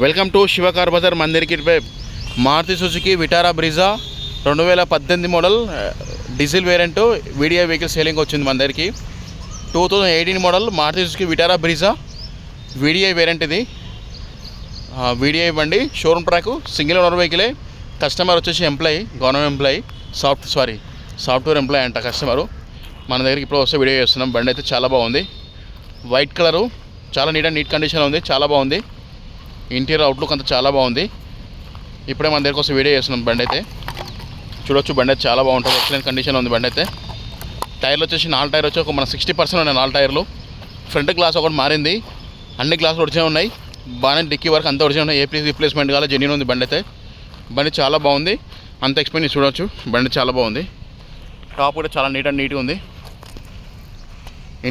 Welcome to Shiva car bazaar మందిర్కి Maruti Suzuki Vitara Brezza 2018 model diesel variant VDI vehicle selling వచ్చింది మన దగ్గరికి. 2018 model Maruti Suzuki Vitara Brezza VDI variant. ఇది VDI బండి, showroom track, single owner వెహికలే. Customer వచ్చేసి employee, government employee, software employee అంట customer. మన దగ్గరికి ఇప్పుడు వస్తే వీడియో చేస్తున్నాం. బండి అయితే చాలా బాగుంది, వైట్ కలరు, చాలా నీట్ కండిషన్లో ఉంది, చాలా బాగుంది. ఇంటీరియర్ అవుట్లుక్ అంతా చాలా బాగుంది. ఇప్పుడే మన దగ్గరికి వస్తే వీడియో చేస్తున్నాం. బండి అయితే చూడొచ్చు, బండి అయితే చాలా బాగుంటుంది, ఎక్సలెంట్ కండిషన్లో ఉంది బండి అయితే. టైర్లు వచ్చేసి 4 టైర్లు వచ్చి ఒక మన 60% ఉన్నాయి 4 టైర్లు. ఫ్రంట్ గ్లాస్ ఒకటి మారింది, అన్ని గ్లాసులు ఒరిజినల్ ఉన్నాయి. బాగానే డిక్కీ వరకు అంతా ఒరిజినల్ ఉన్నాయి, ఏ ప్లీజ్ రీప్లేస్మెంట్ కావాలి, జెన్యూన్ ఉంది బండి అయితే. బండి చాలా బాగుంది, అంత ఎక్స్పీరియన్స్ చూడవచ్చు. బండి చాలా బాగుంది, టాప్ కూడా చాలా నీట్గా ఉంది.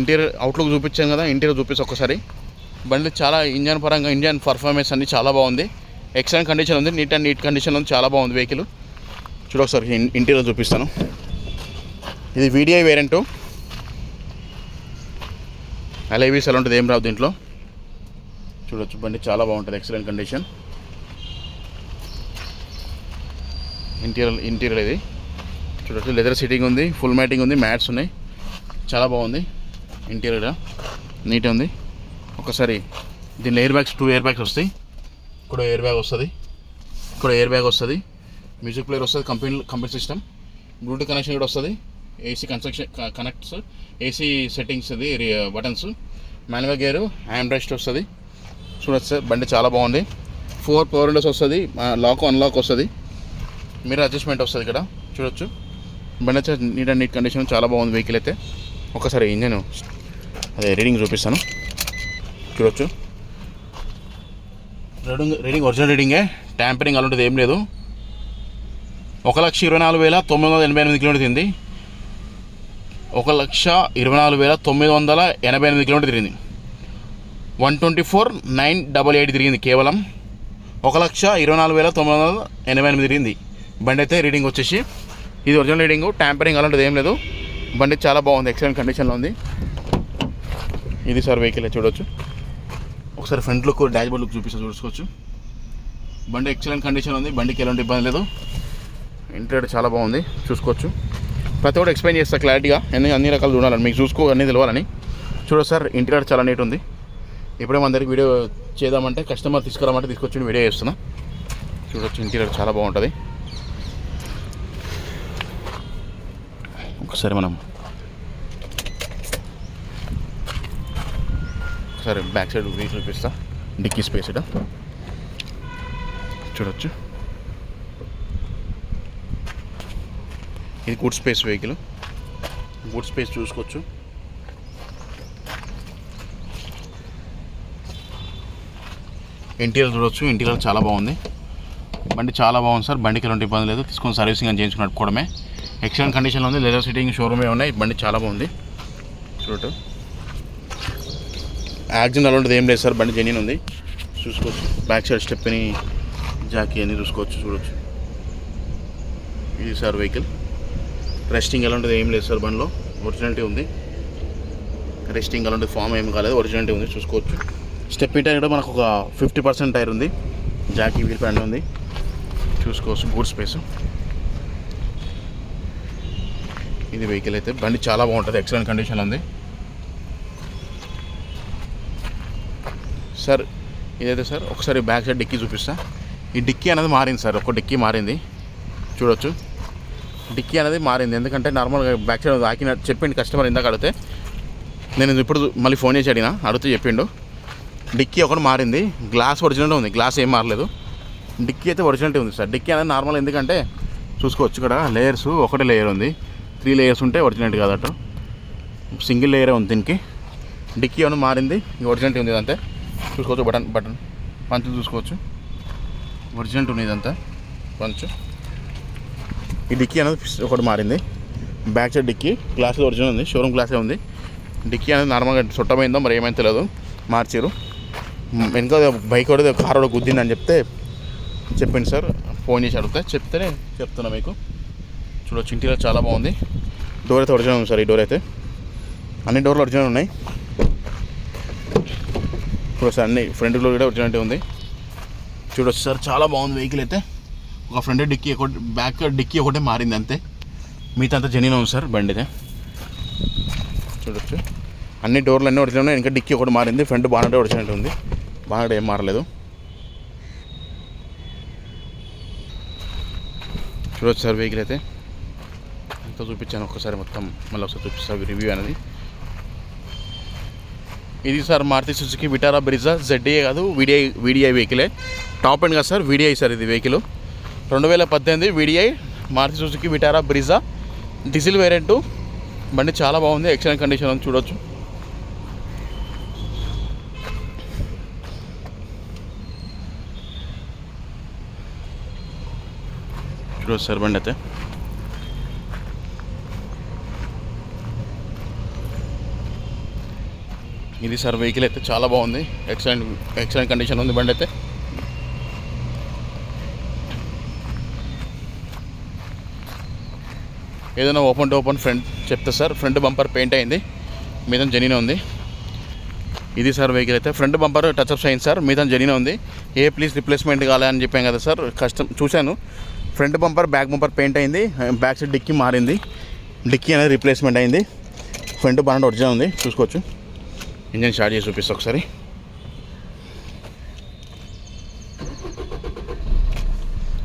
ఇంటీరియర్ అవుట్లుక్ చూపించాను కదా, ఇంటీరియర్ చూపిస్తే ఒక్కసారి. బండి చాలా ఇంజన్ పరంగా, ఇంజన్ పర్ఫార్మెన్స్ అన్ని చాలా బాగుంది, ఎక్సలెంట్ కండిషన్ ఉంది, నీట్ కండిషన్ ఉంది, చాలా బాగుంది వెహికల్. చూడొకసారి ఇంటీరియర్ చూపిస్తాను. ఇది వీడిఐ వేరియంటు, అలైవీస్ ఎలా ఉంటుంది, ఏం రావు దీంట్లో. చూడొచ్చు, బండి చాలా బాగుంటుంది, ఎక్సలెంట్ కండిషన్. ఇంటీరియర్ ఇది చూడొచ్చు, లెదర్ సీటింగ్ ఉంది, ఫుల్ మ్యాటింగ్ ఉంది, మ్యాట్స్ ఉన్నాయి, చాలా బాగుంది. ఇంటీరియర్ నీట్ ఉంది. ఒకసారి దీనిలో ఎయిర్ బ్యాగ్స్ 2 ఎయిర్ బ్యాగ్స్ వస్తాయి. ఇక్కడ ఎయిర్ బ్యాగ్ వస్తుంది, ఇక్కడ ఎయిర్ బ్యాగ్ వస్తుంది, మ్యూజిక్ ప్లేయర్ వస్తుంది, కంప్యూటర్ సిస్టమ్, బ్లూటూత్ కనెక్షన్ కూడా వస్తుంది, ఏసీ కనెక్ట్స్, ఏసీ సెట్టింగ్స్, ఇది buttons, manual gear, hand rest వస్తుంది. చూడొచ్చు సార్, బండి చాలా బాగుంది. 4 పవర్ విండోస్ వస్తుంది, లాక్ అన్లాక్ వస్తుంది, మీరు అడ్జస్ట్మెంట్ వస్తుంది ఇక్కడ. చూడొచ్చు, బండి అయితే నీట్ కండిషన్, చాలా బాగుంది వెహికల్ అయితే. ఒకసారి ఇంజన్ రీడింగ్ చూపిస్తాను. చూడొచ్చు, రీడింగ్ ఒరిజినల్ రీడింగే, ట్యాంపరింగ్ అలాంటిది ఏం లేదు. 1,24,988 కిలోమీటర్ తిరిగింది, 1,24,988 కిలోమీటర్ తిరిగింది. 124,988 తిరిగింది కేవలం. 1,24,988 తిరిగింది బండి అయితే. రీడింగ్ వచ్చేసి ఇది ఒరిజినల్ రీడింగు, ట్యాంపరింగ్ అలాంటిది ఏం లేదు. బండి చాలా బాగుంది, ఎక్సలెంట్ కండిషన్లో ఉంది. ఇది సార్ వెహికల్ చూడొచ్చు. ఒకసారి ఫ్రంట్ లుక్, డాష్బోర్డ్ లుక్ చూసుకోవచ్చు. బండి ఎక్సలెంట్ కండిషన్ ఉంది, బండికి ఎలాంటి ఇబ్బంది లేదు. ఇంటీరియర్ చాలా బాగుంది, చూసుకోవచ్చు. ప్రతి ఒక్కటి ఎక్స్ప్లెయిన్ చేస్తా క్లారిటీగా, అన్ని రకాలు చూడాలని, మీకు అన్నీ తెలియాలని. చూడొచ్చు సార్, ఇంటీరియర్ చాలా నీట్ ఉంది. ఇప్పుడే మన దగ్గరికి వీడియో చేద్దామంటే, కస్టమర్ తీసుకురామంటే తీసుకొచ్చి వీడియో చేస్తున్నా. చూడొచ్చు, ఇంటీరియర్ చాలా బాగుంటుంది. ఒకసారి ఒకసారి బ్యాక్ సైడ్ వీల్ చూపిస్తా, డిక్కీ స్పేస్ ఇట చూడొచ్చు. ఇది good space vehicle, good space చూసుకోవచ్చు. ఇంటీరియర్ చూడొచ్చు, ఇంటీరియర్ చాలా బాగుంది. బండి చాలా బాగుంది సార్, బండికి ఎలాంటి ఇబ్బంది లేదు. తీసుకొని సర్వీసింగ్ అని చేయించుకుని నడుపుకోవడమే. ఎక్సలెంట్ కండిషన్లో ఉంది, లెదర్ సీటింగ్, షోరూమే ఉన్నాయి. బండి చాలా బాగుంది. చూడటం యాక్సిడెంట్ అలాంటిది ఏం లేదు సార్, బండి జెన్యూన్ ఉంది, చూసుకోవచ్చు. బ్యాక్ సైడ్ స్టెప్ని, జాకీ అన్నీ చూసుకోవచ్చు. చూడొచ్చు, ఇది సార్ వెహికల్. రెస్టింగ్ అలాంటిది ఏం లేదు సార్, బండిలో ఒరిజినాలిటీ ఉంది. రెస్టింగ్ అలాంటిది ఫామ్ ఏం కాలేదు, ఒరిజినాలిటీ ఉంది, చూసుకోవచ్చు. స్టెప్నీ టైర్ కూడా మనకు ఒక 50% టైర్ ఉంది, జాకీ వీల్ ప్యాండ్ ఉంది, చూసుకోవచ్చు. Good space. ఇది వెహికల్ అయితే, బండి చాలా బాగుంటుంది, ఎక్సలెంట్ కండిషన్లో ఉంది సార్. ఇదైతే సార్ ఒకసారి బ్యాక్ సైడ్ డిక్కీ చూపిస్తా. ఈ డిక్కీ అనేది మారింది సార్, ఒక డిక్కీ మారింది. చూడొచ్చు, డిక్కీ అనేది మారింది. ఎందుకంటే నార్మల్గా బ్యాక్ సైడ్ ఆకినట్టు చెప్పిండు కస్టమర్ ఇందాక అడిగితే, నేను ఇప్పుడు మళ్ళీ ఫోన్ చేసి అడిగితే చెప్పిండు డిక్కీ ఒకటి మారింది. గ్లాస్ ఒరిజినల్ ఉంది, గ్లాస్ ఏం మారలేదు. డిక్కీ అయితే ఒరిజినాలిటీ ఉంది సార్. డిక్కీ అనేది నార్మల్, ఎందుకంటే చూసుకోవచ్చు ఇక్కడ లేయర్స్, ఒకటే లేయర్ ఉంది, 3 లేయర్స్ ఉంటే ఒరిజినాలిటీ కాదట, సింగిల్ లేయరే ఉంది దీనికి. డిక్కీ అనేది మారింది, ఒరిజినాలిటీ ఉంది ఇదంతే. చూసుకోవచ్చు, బటన్ పంచులు చూసుకోవచ్చు, ఒరిజినాలిటీ ఉంది ఇదంతా పంచు. ఈ డిక్కీ అనేది ఒకటి మారింది. Back side dicky glass original ఉంది, షోరూమ్ గ్లాసే ఉంది. డిక్కీ అనేది నార్మల్గా చుట్టమైందో మరి ఏమైనా తెలియదు, మార్చారు. వెనుక బైక్ కూడా కారు కూడా గుద్దిందని చెప్పింది సార్, ఫోన్ చేసి చెప్తేనే చెప్తున్నా మీకు. చూడొచ్చు, ఇంటీరియర్ చాలా బాగుంది. డోర్ అయితే ఒరిజినల్ ఉంది సార్. ఈ డోర్ అయితే అన్ని డోర్లు ఒరిజినల్ ఉన్నాయి. ఇప్పుడు అన్ని ఫ్రంట్ గ్లో కూడా ఒరిజినాలిటీ ఉంది. చూడొచ్చు సార్, చాలా బాగుంది వెహికల్ అయితే. ఒక ఫ్రంట్ డిక్కీ ఒకటి, బ్యాక్ డిక్కీ ఒకటే మారింది అంతే, మిగతా అంతా జెన్యూన్ ఉంది సార్ బండి అయితే. చూడొచ్చు అన్ని డోర్లు అన్నీ ఒరిజినల్ ఉన్నాయి, ఇంకా డిక్కీ ఒకటి మారింది, ఫ్రంట్ బానట్ ఒరిజినల్ ఉంది, బానట్ ఏం మారలేదు. చూడొచ్చు సార్ వెహికల్ అయితే అంతా చూపించాను, ఒక్కసారి మొత్తం మళ్ళీ ఒకసారి చూపిస్తాను రివ్యూ అనేది. ఇది sir Maruti Suzuki Vitara Brezza ZDI కాదు, VDI వెహికలే, టాప్ ఎండ్ కదా సార్, VDI సార్ ఇది vehicle. 2018 VDI Maruti Suzuki Vitara Brezza diesel variant. బండి చాలా బాగుంది, ఎక్సలెంట్ కండిషన్ ఉంది. చూడొచ్చు సార్ బండి అయితే. ఇది సార్ వెహికల్ అయితే చాలా బాగుంది, ఎక్సలెంట్ కండిషన్ ఉంది బండి అయితే. ఏదైనా ఓపెన్ టు ఓపెన్ ఫ్రంట్ చెప్తా సార్, ఫ్రంట్ బంపర్ పెయింట్ అయింది, మీద జెన్యూన్ ఉంది. ఇది సార్ వెహికల్ అయితే, ఫ్రంట్ బంపర్ టచ్అప్స్ అయింది సార్, మీద జెన్యూన్ ఉంది. ప్లీజ్ రిప్లేస్మెంట్ కావాలని చెప్పాను కదా సార్, చూశాను. Front bumper back bumper paint అయింది, బ్యాక్ సైడ్ డిక్కీ మారింది, డిక్కీ అనేది రిప్లేస్మెంట్ అయింది, ఫ్రంట్ బానట్ ఒరిజినల్ ఉంది. చూసుకోవచ్చు. ఇంజన్ స్టార్ట్ చేసి చూపిస్తా ఒకసారి.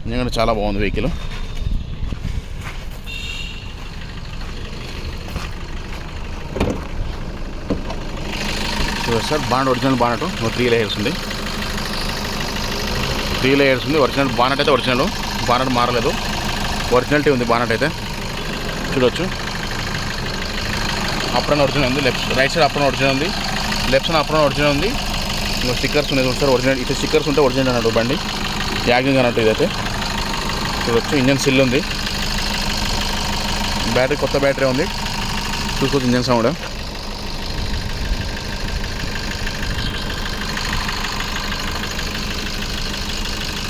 ఇంజన్ కూడా చాలా బాగుంది vehicle. Sir bonnet original bonnet 3 layers ఉంది, 3 లేయర్స్ ఉంది. ఒరిజినల్ బానట్ అయితే ఒరిజినల్, బానట్ మారలేదు, ఒరిజినాలిటీ ఉంది బానట్ అయితే. చూడవచ్చు అప్రాన్ ఒరిజినల్ ఉంది, రైట్ సైడ్ అప్రాన్ ఒరిజినల్ ఉంది, లెఫ్ట్ సైడ్ అప్రాన్ ఒరిజినల్ ఉంది. ఇంకా స్టిక్కర్స్ ఉన్నాయి సార్ ఒరిజినల్, ఇటు స్టిక్కర్స్ ఉంటే ఒరిజినల్ అన్నట్టు బండి, యాగింగ్ అన్నట్టు ఇదైతే. చూడవచ్చు ఇంజన్ సిల్ ఉంది, బ్యాటరీ కొత్త బ్యాటరీ ఉంది. చూసుకోవచ్చు ఇంజన్ సౌండ్.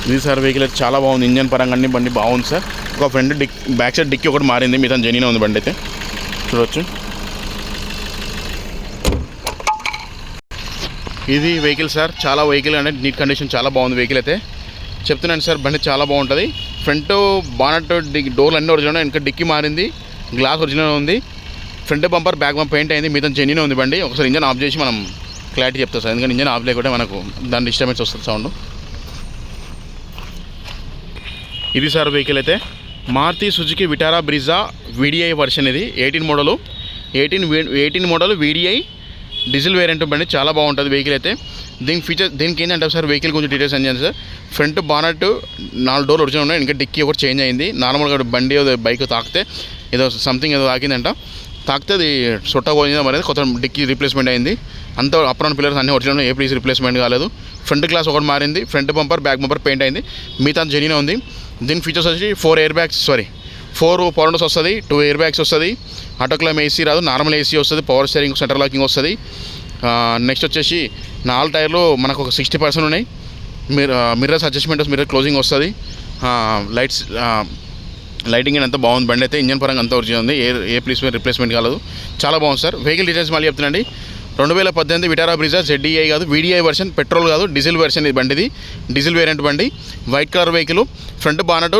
ఇది సార్ వెహికల్ అయితే చాలా బాగుంది, ఇంజన్ పరంగా అన్ని బండి బాగుంది సార్. ఒక ఫ్రంట్ బ్యాక్ సైడ్ డిక్కీ ఒకటి మారింది, మిగతా జెన్యూన్ ఉంది బండి అయితే. చూడవచ్చు ఇది వెహికల్ సార్, చాలా వెహికల్ అంటే నీట్ కండిషన్ చాలా బాగుంది వెహికల్ అయితే. చెప్తున్నాను సార్ బండి చాలా బాగుంటుంది. ఫ్రంట్ బానట్ డోర్లు అన్నీ ఒరిజినల్, ఇంకా డిక్కీ మారింది, గ్లాస్ ఒరిజినల్ ఉంది, front bumper back bumper paint అయింది, మిగతా జెన్యూన్ ఉంది బండి. ఒకసారి ఇంజన్ ఆఫ్ చేసి మనం క్లారిటీ చెప్తాం సార్, ఎందుకంటే ఇంజన్ ఆఫ్ లేకుంటే మనకు దాని డిస్టర్బెన్స్ వస్తుంది సౌండ్. ఇది సార్ వెహికల్ అయితే Maruti Suzuki Vitara Brezza VDI version. ఇది 18 మోడల్ VDI డీజిల్ వేరియంట్ బండి, చాలా బాగుంటుంది వెహికల్ అయితే. దీనికి ఏంటంటే సార్ వెహికల్ కొంచెం డీటెయిల్స్ అని సార్. ఫ్రంట్ బానట్ 4 డోర్లు ఒరిజినల్ ఉన్నాయి, ఇంకా డిక్కీ ఒకటి చేంజ్ అయింది. నార్మల్గా బండి బైక్ తాకితే ఏదో సంథింగ్ ఏదో తాకిందంట, తాకితే అది సొట్ట పోయింది, మరి కొత్త డిక్కీ రీప్లేస్మెంట్ అయింది. అంతా అప్రాన్ పిల్లర్స్ అన్నీ ఒరిజినల్, ప్లీజ్ రిప్లేస్మెంట్ కాలేదు. ఫ్రంట్ గ్లాస్ ఒకటి మారింది, front bumper back bumper paint అయింది, మిగతా జెన్యూన్ ఉంది. దీని ఫీచర్స్ వచ్చి 4 పవర్ విండోస్ వస్తుంది, 2 ఎయిర్ బ్యాగ్స్ వస్తుంది, ఆటో క్లైమ్ AC రాదు, నార్మల్ AC వస్తుంది, పవర్ స్టీరింగ్ సెంటర్ లాకింగ్ వస్తుంది. నెక్స్ట్ వచ్చేసి 4 టైర్లు మనకు ఒక 60% ఉన్నాయి, మిర్రర్స్ అడ్జస్ట్మెంట్, మిర్రర్ క్లోజింగ్ వస్తుంది, లైటింగ్ అంతా బాగుంది బండి అయితే. ఇంజన్ పరంగా అంతా ఒరిజినల్ ఉంది, ప్లీజ్ రిప్లేస్మెంట్ కాలేదు, చాలా బాగుంది సార్. వెహికల్ డీటెయిల్స్ మళ్ళీ చెప్తున్నాండి. 2018 విటారా బ్రిజా ZDI కాదు, VDI వర్షన్, పెట్రోల్ కాదు, డీజిల్ వర్షన్. ఇది బండిది డీజిల్ వేరియంట్ బండి, white colour vehicle. Front bonnet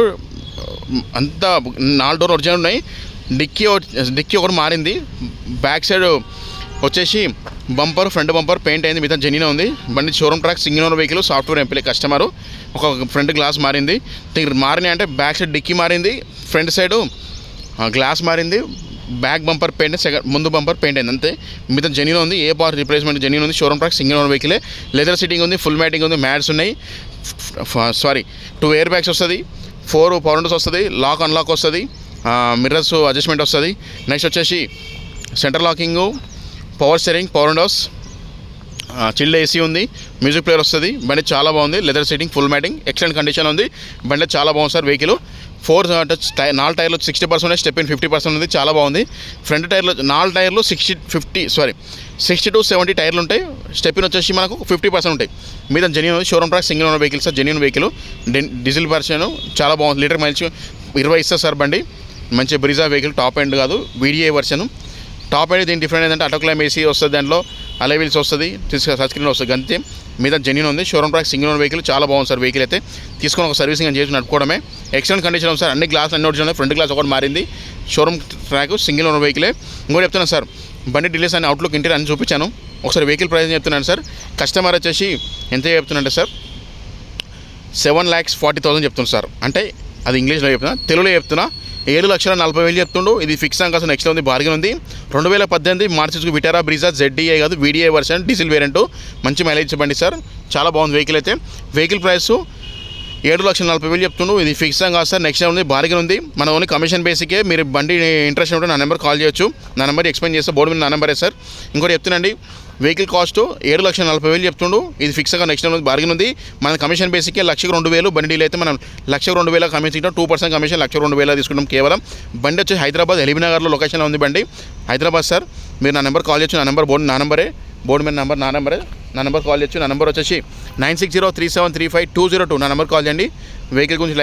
అంతా 4 డోర్ ఒరిజినల్ ఉన్నాయి, డిక్కీ ఒకటి మారింది, బ్యాక్ సైడ్ వచ్చేసి బంపర్ ఫ్రంట్ బంపర్ పెయింట్ అయింది, మిగతా జెన్యూన్ ఉంది బండి. Showroom track single owner vehicle, software employee customer. ఒక ఫ్రంట్ గ్లాస్ మారింది, మారినాయి అంటే బ్యాక్ సైడ్ డిక్కీ మారింది, ఫ్రంట్ సైడ్ గ్లాస్ మారింది, బ్యాక్ బంపర్ పెయింట్, ముందు బంపర్ పెయింట్ అయింది అంతే, మిగతా జెన్యూన్ ఉంది. పవర్ రిప్లేస్మెంట్ జెన్యూన్ ఉంది. షోరూమ్ ట్రాక్ సింగిల్ ఓనర్ వెహికలే, లెదర్ సీటింగ్ ఉంది, ఫుల్ మ్యాటింగ్ ఉంది, మ్యాట్స్ ఉన్నాయి, 2 ఎయిర్ బ్యాగ్స్ వస్తుంది, 4 పవర్ విండోస్ వస్తుంది, లాక్ అన్లాక్ వస్తుంది, మిర్రర్స్ అడ్జస్ట్మెంట్ వస్తుంది. నెక్స్ట్ వచ్చేసి centre locking, power steering, power windows, chilled AC ఉంది, మ్యూజిక్ ప్లేయర్ వస్తుంది. బండి చాలా బాగుంది, leather seating, full matting, excellent condition ఉంది బండి, చాలా బాగుంది సార్ వెహికల్. 4 టైర్లు 60% స్టెప్ ఇన్ 50% ఉంది, చాలా బాగుంది. ఫ్రంట్ టైర్లు 4 టైర్లు 60 to 70 టైర్లు ఉంటాయి, స్టెప్ ఇన్ వచ్చేసి మనకు 50% ఉంటాయి, మీద జెన్యూన్ ఉంది. Showroom track single owner vehicle sir, genuine vehicle, diesel version, చాలా బాగుంది. లీటర్ మైల్స్ 20 ఇస్తారు సార్ బండి, మంచి బ్రిజా వెహికల్, టాప్ ఎండ్ కాదు, VDI వర్షన్. టాప్ ఎండ్ దీని డిఫరెంట్ ఏంటంటే ఆటో క్లైమ్ AC వస్తుంది, దాంట్లో అలై వీల్స్ వస్తుంది, టచ్ స్క్రీన్ వస్తుంది, అంతే. మీద జెన్యూన్ ఉంది. Showroom track single owner vehicle, చాలా బాగుంది సార్. వెహికల్ అయితే తీసుకొని ఒక సర్వీసింగ్ అని చేసి నడుపుకోవడమే. ఎక్సలెంట్ కండిషన్ ఉంది సార్. అన్ని గ్లాస్ అన్ని ఒరిజినల్, ఫ్రంట్ గ్లాస్ ఒకటి మారింది. షోరూమ్ ట్రాక్ సింగిల్ ఓనర్ వెహికలే. ఇంకోటి చెప్తున్నాను సార్, బండి డీటెయిల్స్ అని అవుట్లుక్ ఇంటీరియర్ అని చూపించాను. ఒకసారి వెహికల్ ప్రైస్ చెప్తున్నాను సార్. కస్టమర్ వచ్చేసి ఎంత చెప్తున్నాంటే సార్ 7,40,000 చెప్తున్నాను సార్. అంటే అది ఇంగ్లీష్లో చెప్తున్నా, తెలుగులో చెప్తున్నా 7,40,000 చెప్తుండు. ఇది ఫిక్స్ అంకాసం నెక్స్ట్ ఉంది, బార్గెన్ ఉంది. 2018 మార్చి విటారా బ్రీజా ZDI కాదు, VDI వర్షన్, డీజిల్ వేరియంట్, మంచి మైలేజ్ బండి సార్. చాలా బాగుంది వెహికల్ అయితే. వెహికల్ ప్రైస్ 7,40,000 చెప్తుండు. ఇది ఫిక్స్ కాదు సార్, నెక్స్ట్ ఉంది, బార్గెన్ ఉంది. మన ఓన్లీ కమిషన్ బేసికే. మీరు బండి ఇంట్రెస్ట్ ఉంటే నా నెంబర్ కాల్ చేయొచ్చు. నా నెంబర్ ఎక్స్ప్లెయిన్ చేస్తే బోర్డు మీద నా నెంబరే సార్. ఇంకోటి చెప్తున్నాండి, వెహికల్ కాస్ట్ 7,40,000 చెప్తుండు. ఇది ఫిక్స్గా నెక్స్ట్ ఉంది, బార్గెన్ ఉంది. మన కమిషన్ బేసిక్కే 1,02,000. బండి డీల్ అయితే మనం 1,02,000 కమిషన్ ఇస్తాం. 2% కమిషన్ 1,02,000 తీసుకుంటాం కేవలం. బండి వచ్చి హైదరాబాద్ ఎల్బీనగర్లో లొకేషన్లో ఉంది బండి, హైదరాబాద్ సార్. మీరు నా నెంబర్ కాల్ చేయొచ్చు. నా నెంబర్ నా నెంబరే, బోర్డు మీద నెంబర్ నా నెంబరే. నా నెంబర్ కాల్ చేయొచ్చు. నా నెంబర్ వచ్చేసి 9603735202. నా నెంబర్ కాల్ చేయండి. వెహికల్ గురించి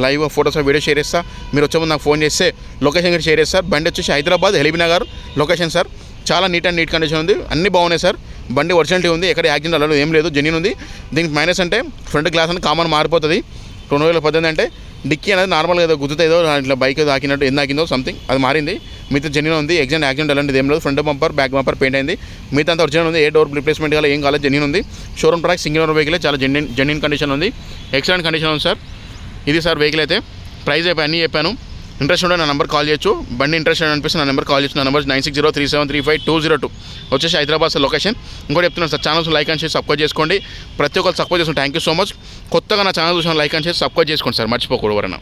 లైవ్ ఫోటోస్ వీడియో షేర్ చేస్తా. మీరు వచ్చే ముందు నాకు ఫోన్ చేస్తే లొకేషన్ కూడా షేర్ చేస్తారు. బండి వచ్చేసి హైదరాబాద్ ఎల్బీనగర్ లొకేషన్ సార్. చాలా నీట్ కండిషన్ ఉంది, అన్నీ బాగున్నాయి సార్. బండి ఒరిజినాలిటీ ఉంది, ఎక్కడ యాక్సిడెంట్ అలా ఏం లేదు, జెన్యూన్ ఉంది. దీనికి మైనస్ అంటే ఫ్రంట్ గ్లాస్ అని కామన్ మారిపోతుంది. 2018 అంటే డిక్కీ అనేది నార్మల్గా ఏదో గుర్తుతో ఏదో ఇట్లా బైక్ ఏదో ఆకినట్టు ఎంత ఆకిందో సంథింగ్ అది మారింది. మిగతా జెన్యూన్ ఉంది. యాక్సిడెంట్ అలాంటిది ఏం లేదు. Front bumper back bumper paint అయింది. మిగతా అంతా ఒరిజినల్ ఉంది. ఏ డోర్ రిప్లేస్మెంట్ కావాలి, ఏం కాలేదు, జెన్యూన్ ఉంది. Showroom track single owner vehicle, చాలా జెన్యూన్ కండిషన్ ఉంది. ఎక్సలెంట్ కండిషన్ ఉంది సార్. ఇది సార్ వెహికల్ అయితే. ప్రైస్ అయిపోయి అన్నీ చెప్పాను. ఇంట్రెస్ట్ ఉంటే నా నెంబర్ కాల్ చేయొచ్చు. బండి ఇంట్రెస్ట్ అనిపిస్తే నా నెంబర్ కాల్ చేయొచ్చు. నా నెంబర్ 9603735202 వచ్చేసి హైదరాబాద్ సార్ లొకేషన్. ఇంకోటి చెప్తున్నాను సార్, ఛానల్స్ లైక్ అండ్ చేసి సబ్స్క్రైబ్ చేసుకోండి. ప్రతి ఒక్కరు సబ్స్క్రైబ్ చేసుకోండి. Thank you so much. కొత్తగా నా ఛానల్ చూసిన లైక్ అండ్ చేసి సబ్స్క్రైబ్ చేసుకోండి సార్, మర్చిపోకూడదు ఎవరైనా.